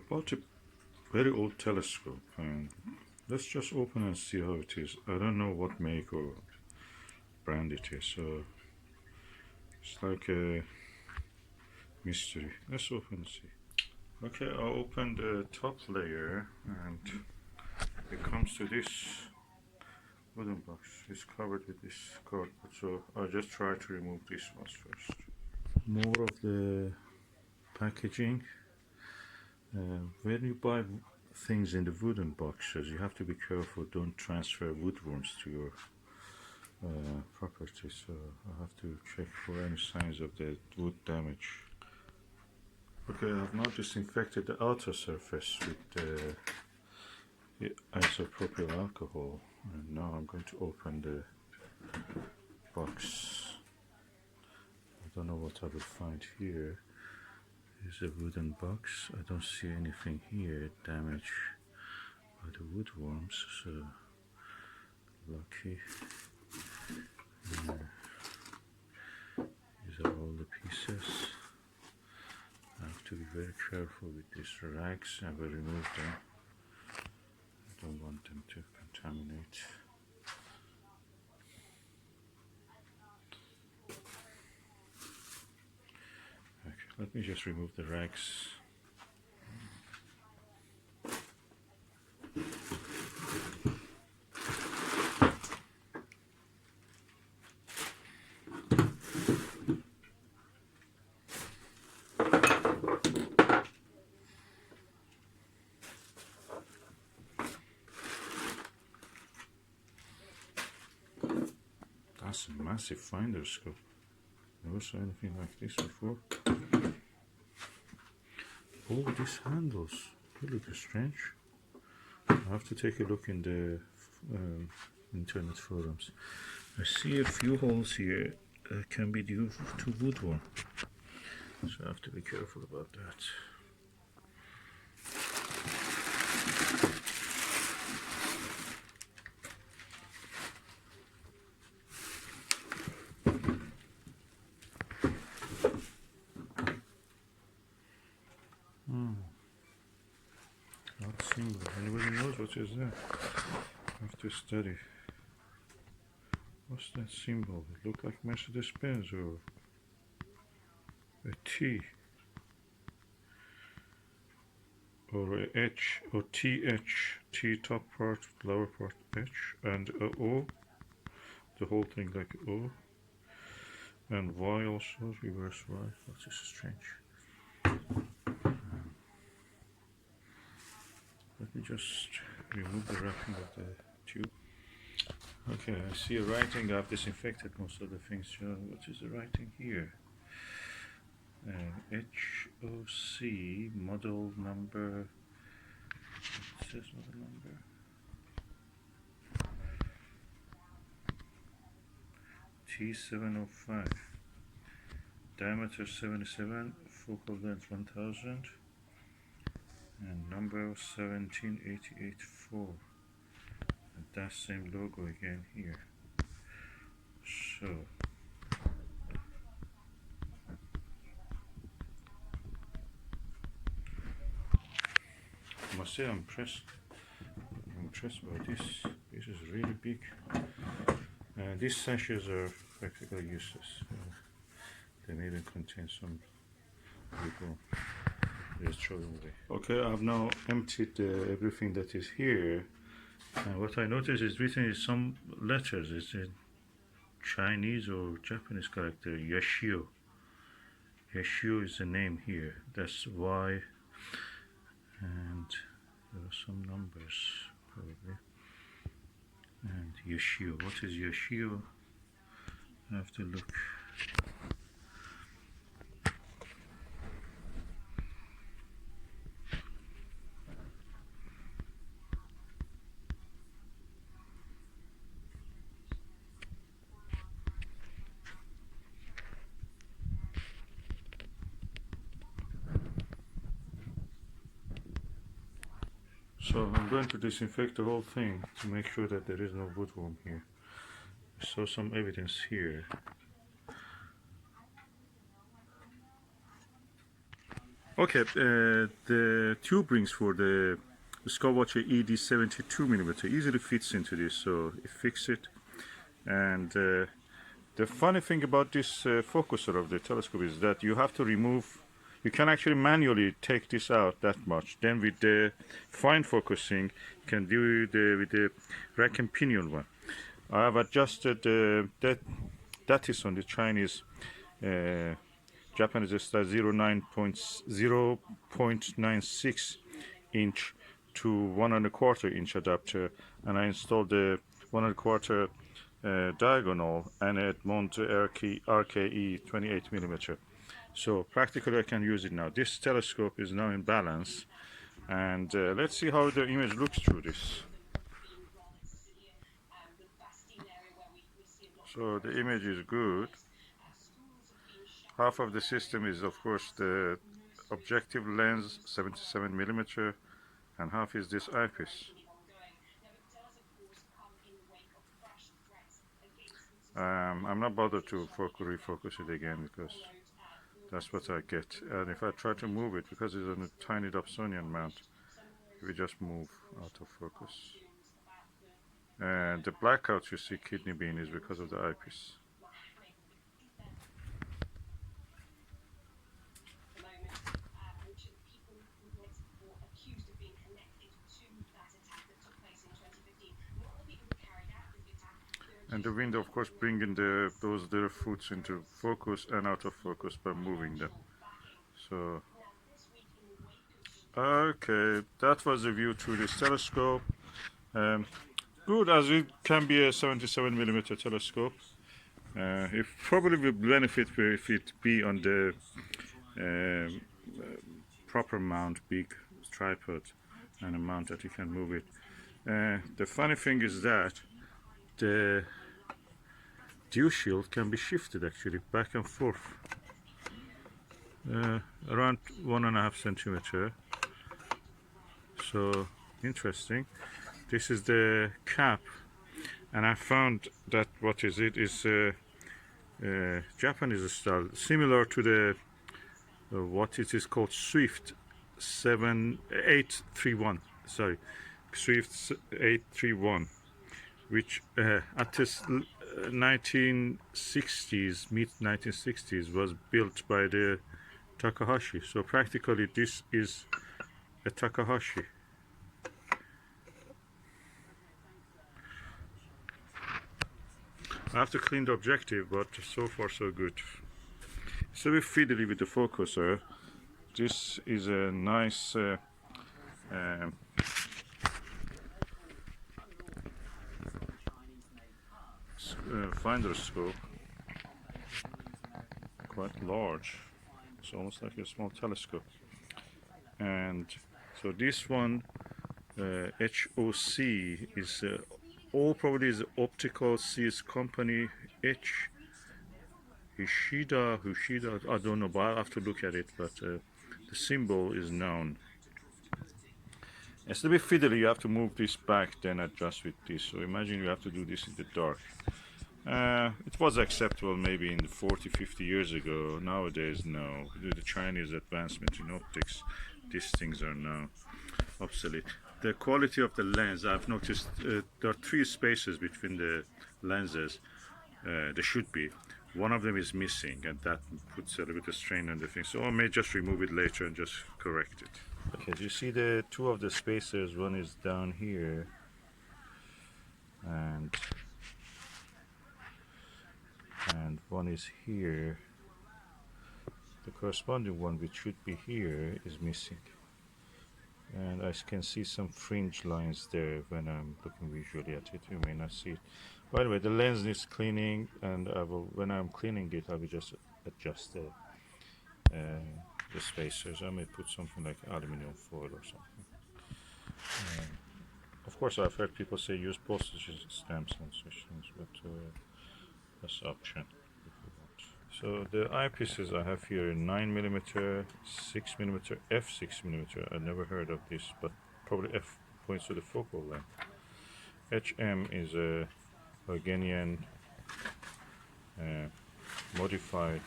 bought a very old telescope, and let's just open and see how it is. I don't know what make or brand it is, so it's like a mystery. Let's open and see. Okay, I'll open the top layer, and it comes to this wooden box. It's covered with this cardboard, so I'll just try to remove this one first. More of the packaging. When you buy things in the wooden boxes, you have to be careful, don't transfer woodworms to your property, so I have to check for any signs of the wood damage. Okay, I have now disinfected the outer surface with the isopropyl alcohol, and now I'm going to open the box. I don't know what I will find here. It's a wooden box. I don't see anything here damaged by the woodworms, so lucky. These are all the pieces. I have to be very careful with these rags. I will remove them. I don't want them to contaminate. Okay, let me just remove the rags. That's a massive finder scope. Never saw anything like this before. Oh, these handles, they look strange. I have to take a look in the internet forums. I see a few holes here that can be due to woodworm, so I have to be careful about that. Not symbol. Anybody knows what is that? I have to study. What's that symbol? It looks like Mercedes-Benz or a T or a H or TH. T top part, lower part H, and a O. The whole thing like O. And Y also, reverse Y. That's just strange. Let me just remove the wrapping of the tube. Okay, I see a writing. I've disinfected most of the things. What is the writing here? HOC model number. It says model number. T-705. Diameter 77, focal length 1000, and number 17884. And that same logo again here. So I must say I'm impressed by this. This is really big. These sachets are practically useless. They maybe contain some people. Just throw them away. Okay, I've now emptied everything that is here. And what I noticed is written in some letters. It's in Chinese or Japanese character, Yashio. Yashio is the name here. That's Y. And there are some numbers, probably. And Yashio. What is Yashio? I have to look. So I'm going to disinfect the whole thing to make sure that there is no woodworm here. I saw some evidence here. Okay, the tube rings for the scope watcher ED 72mm easily fits into this, so you fix it. And the funny thing about this focuser of the telescope is that you have to remove, you can actually manually take this out that much. Then with the fine focusing, you can do it with the rack and pinion one. I have adjusted that is on the Chinese Japanese style 0.96 inch to 1.25 inch adapter, and I installed the 1.25 diagonal and it mounted RKE 28mm. So practically I can use it now. This telescope is now in balance, and let's see how the image looks through this. So the image is good. Half of the system is of course the objective lens 77mm, and half is this eyepiece. I'm not bothered to refocus it again because that's what I get. And if I try to move it, because it's on a tiny Dobsonian mount, we just move out of focus. And the blackout you see kidney bean is because of the eyepiece. And the window, of course, bringing those little foots into focus and out of focus by moving them. So, okay, that was the view through this telescope. Good as it can be a 77mm telescope. It probably will benefit if it be on the proper mount, big tripod, and a mount that you can move it. The funny thing is that the dew shield can be shifted actually back and forth around 1.5 centimeter. So interesting. This is the cap, and I found that what is it is Japanese style, similar to the what it is called Swift 7831. Sorry, Swift 831, which at this 1960s, mid 1960s, was built by the Takahashi. So practically, this is a Takahashi. I have to clean the objective, but so far so good. So we're fiddly with the focuser. This is a nice finder scope, quite large. It's almost like a small telescope. And so this one, HOC, is all probably is Optical Company. Hushida, I don't know, but I'll have to look at it. But the symbol is known. It's a bit fiddly. You have to move this back, then adjust with this. So imagine you have to do this in the dark. It was acceptable maybe in 40, 50 years ago. Nowadays, no. Due to the Chinese advancement in optics, these things are now obsolete. The quality of the lens, I've noticed there are 3 spaces between the lenses. There should be. One of them is missing, and that puts a little bit of strain on the thing. So I may just remove it later and just correct it. Okay, do you see the 2 of the spacers? One is down here, and one is here. The corresponding one, which should be here, is missing. And I can see some fringe lines there when I'm looking visually at it. You may not see it. By the way, the lens needs cleaning, and when I'm cleaning it, I will just adjust the spacers. I may put something like aluminum foil or something. Of course, I've heard people say use postage stamps and such things, but that's an option if you want. So the eyepieces I have here, 9mm, 6mm, f6mm. I never heard of this, but probably f points to the focal length. HM is a Organian modified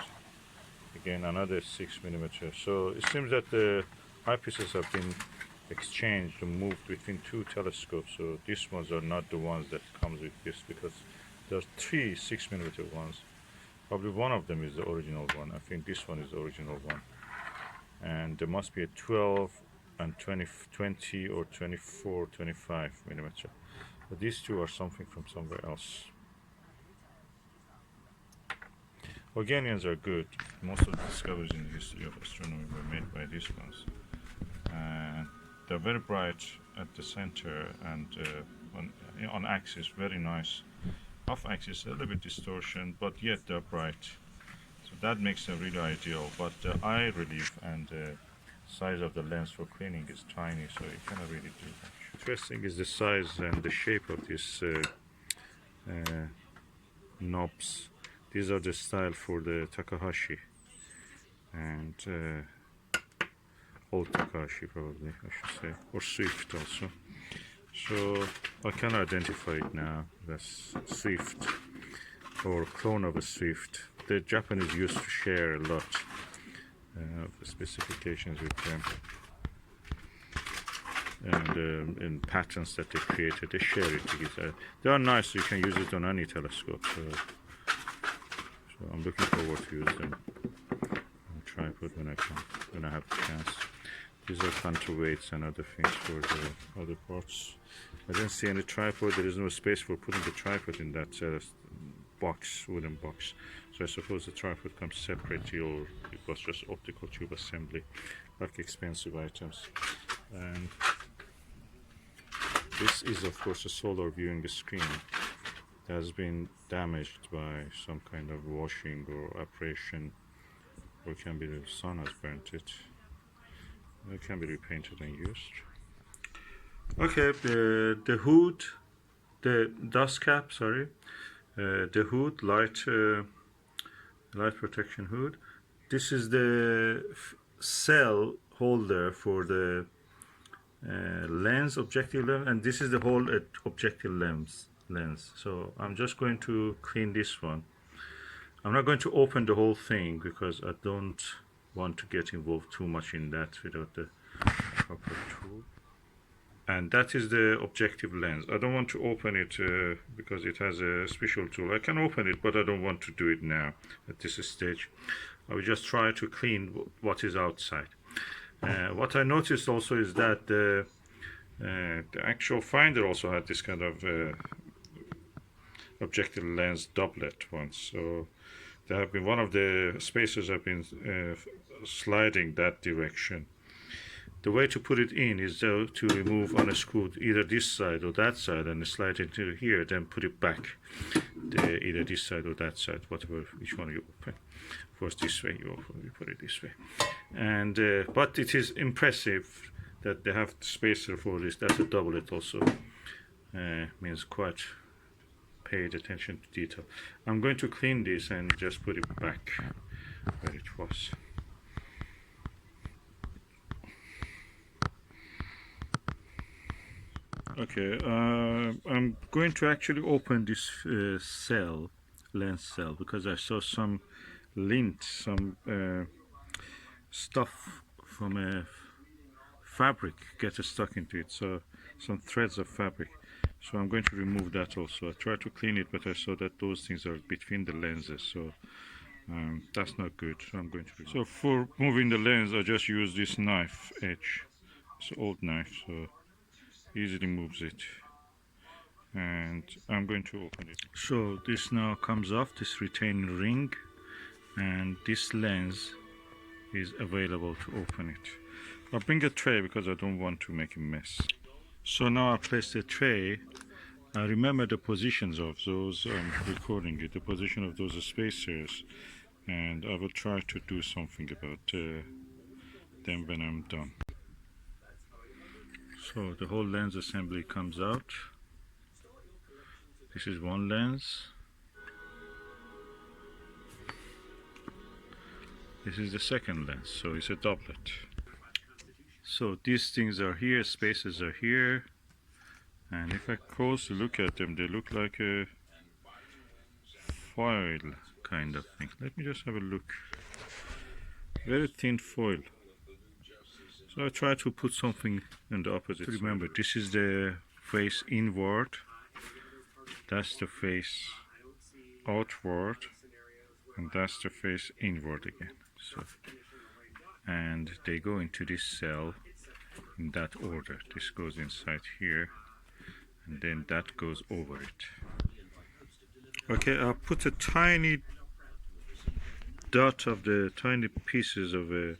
Again, another 6mm. So it seems that the eyepieces have been exchanged and moved between two telescopes. So these ones are not the ones that comes with this, because there are three 6mm ones. Probably one of them is the original one. I think this one is the original one. And there must be a 12 and 20 or 24, 25mm. But these two are something from somewhere else. Organians are good. Most of the discoveries in the history of astronomy were made by these ones. And they're very bright at the center and on axis, very nice. Off axis, a little bit distortion, but yet they're bright. So that makes them really ideal. But the eye relief and the size of the lens for cleaning is tiny, so you cannot really do much. Interesting is the size and the shape of these knobs. These are the style for the Takahashi and old Takahashi, probably I should say, or Swift also. So I can identify it now. That's Swift or clone of a Swift. The Japanese used to share a lot of the specifications with them, and in patents that they created, they share it together. They are nice. You can use it on any telescope. So I'm looking forward to use them on tripod when I have the chance. These are counterweights and other things for the other parts. I didn't see any tripod. There is no space for putting the tripod in that box, wooden box. So I suppose the tripod comes separately, or it was just optical tube assembly, like expensive items. And this is, of course, a solar viewing screen. It has been damaged by some kind of washing or abrasion, or it can be the sun has burnt it. It can be repainted and used. Okay, the hood, the dust cap, sorry, the hood, light protection hood. This is the cell holder for the lens, objective lens, and this is the whole objective lens. So I'm just going to clean this one. I'm not going to open the whole thing because I don't want to get involved too much in that without the proper tool. And that is the objective lens. I don't want to open it because it has a special tool. I can open it, but I don't want to do it now at this stage. I will just try to clean what is outside. What I noticed also is that the actual finder also had this kind of objective lens doublet once. So there have been, one of the spacers have been sliding that direction. The way to put it in is to remove, unscrew either this side or that side and slide it into here, then put it back, either this side or that side, whatever, which one you open. Of course, this way you open, you put it this way. And but it is impressive that they have the spacer for this. That's a doublet also. Means quite paid attention to detail. I'm going to clean this and just put it back where it was. Okay, I'm going to actually open this lens cell, because I saw some lint, some stuff from a fabric get stuck into it, so some threads of fabric. So I'm going to remove that also. I tried to clean it, but I saw that those things are between the lenses, so that's not good. So I'm going to remove. So for moving the lens, I just use this knife edge. It's an old knife, so easily moves it. And I'm going to open it. So this now comes off, this retaining ring, and this lens is available to open it. I'll bring a tray because I don't want to make a mess. So now I place the tray. I remember the positions of those, I'm recording it, the position of those spacers, and I will try to do something about them when I'm done. So the whole lens assembly comes out. This is one lens. This is the second lens, so it's a doublet. So these things are here, spacers are here, and if I closely look at them, they look like a foil kind of thing. Let me just have a look. very thin foil. So I try to put something in the opposite. Remember, this is the face inward, that's the face outward, and that's the face inward again. So, and they go into this cell in that order. This goes inside here, and then that goes over it. Okay, I'll put a tiny dot of the tiny pieces of a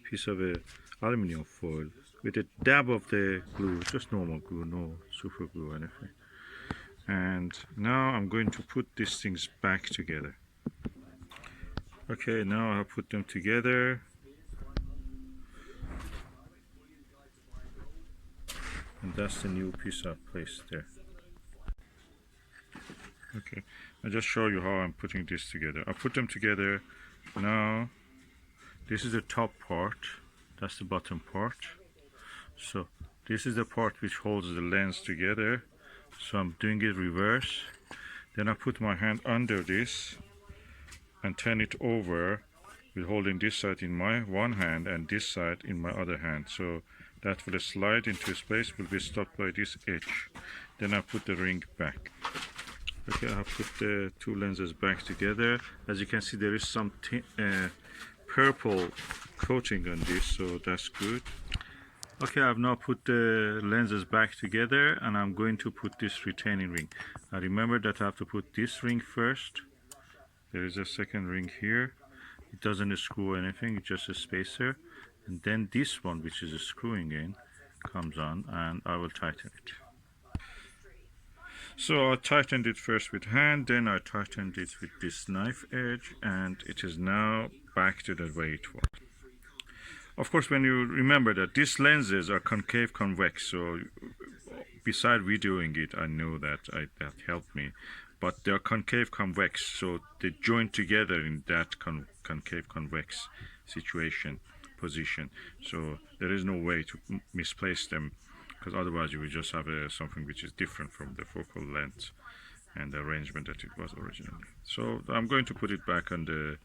piece of a aluminum foil with a dab of the glue, just normal glue, no super glue or anything. And now I'm going to put these things back together. Okay, now I'll put them together. And that's the new piece I've placed there. Okay, I'll just show you how I'm putting this together. I put them together. Now, this is the top part, that's the bottom part. So, this is the part which holds the lens together. So I'm doing it reverse. Then I put my hand under this and turn it over with holding this side in my one hand and this side in my other hand. So that will slide into space, will be stopped by this edge. Then I put the ring back. Okay, I have put the two lenses back together. As you can see, there is some purple coating on this, so that's good. Okay, I've now put the lenses back together, and I'm going to put this retaining ring. Now remember that I have to put this ring first. There is a second ring here. It doesn't screw anything, it's just a spacer. And then this one, which is screwing in, comes on, and I will tighten it. So I tightened it first with hand, then I tightened it with this knife edge, and it is now back to the way it was. Of course, when you remember that these lenses are concave convex, so beside videoing it, I know that that helped me, but they're concave convex, so they join together in that concave convex position. So there is no way to misplace them, because otherwise you will just have something which is different from the focal length and the arrangement that it was originally. So I'm going to put it back on the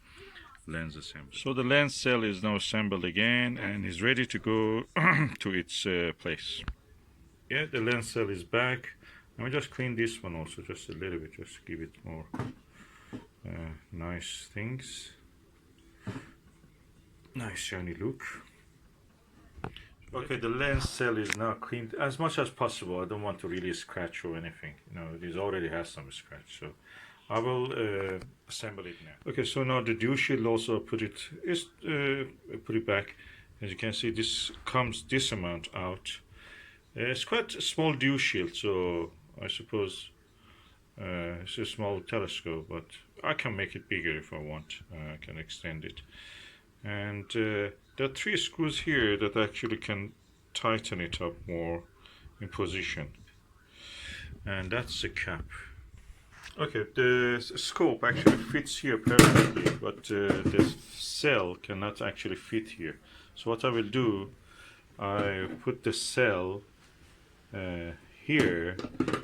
lens assembly. So the lens cell is now assembled again and is ready to go to its place. Yeah, the lens cell is back. Let me just clean this one also just a little bit, just to give it more nice things. Nice shiny look. Okay, the lens cell is now cleaned as much as possible. I don't want to really scratch or anything. You know, this already has some scratch, so I will assemble it now. Okay, so now the dew shield also put it back. As you can see, this comes this amount out. It's quite a small dew shield, so I suppose it's a small telescope, but I can make it bigger if I want. I can extend it. And there are 3 screws here that actually can tighten it up more in position. And that's the cap. Okay, the scope actually fits here perfectly, but the cell cannot actually fit here. So what I will do, I put the cell here.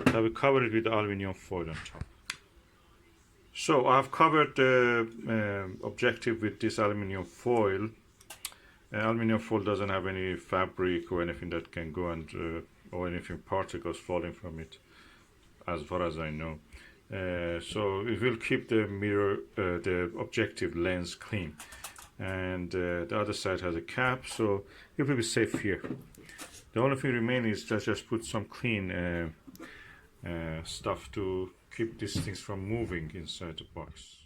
I will cover it with aluminum foil on top. So I've covered the objective with this aluminum foil. Aluminum foil doesn't have any fabric or anything that can go and or anything particles falling from it, as far as I know. So it will keep the mirror, the objective lens clean, and the other side has a cap, so it will be safe here. The only thing remaining is just put some clean stuff to keep these things from moving inside the box.